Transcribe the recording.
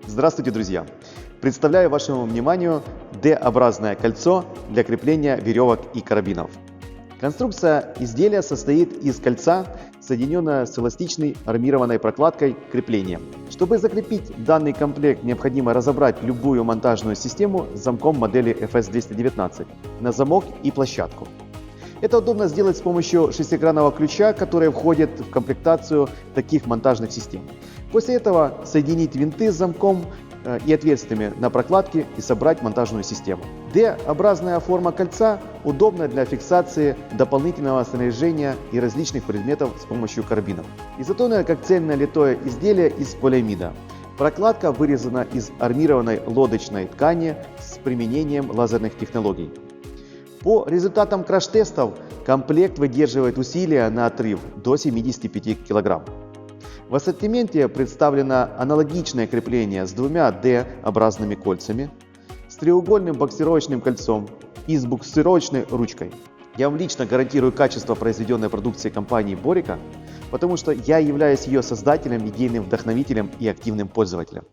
Здравствуйте, друзья! Представляю вашему вниманию D-образное кольцо для крепления веревок и карабинов. Конструкция изделия состоит из кольца, соединенного с эластичной армированной прокладкой крепления. Чтобы закрепить данный комплект, необходимо разобрать любую монтажную систему с замком модели FS219 на замок и площадку. Это удобно сделать с помощью шестигранного ключа, который входит в комплектацию таких монтажных систем. После этого соединить винты с замком и отверстиями на прокладке и собрать монтажную систему. D-образная форма кольца удобна для фиксации дополнительного снаряжения и различных предметов с помощью карабинов. Изготовлено как цельнолитое изделие из полиамида. Прокладка вырезана из армированной лодочной ткани с применением лазерных технологий. По результатам краш-тестов комплект выдерживает усилия на отрыв до 75 кг. В ассортименте представлено аналогичное крепление с двумя D-образными кольцами, с треугольным буксировочным кольцом и с буксировочной ручкой. Я вам лично гарантирую качество произведенной продукции компании Borica, потому что я являюсь ее создателем, идейным вдохновителем и активным пользователем.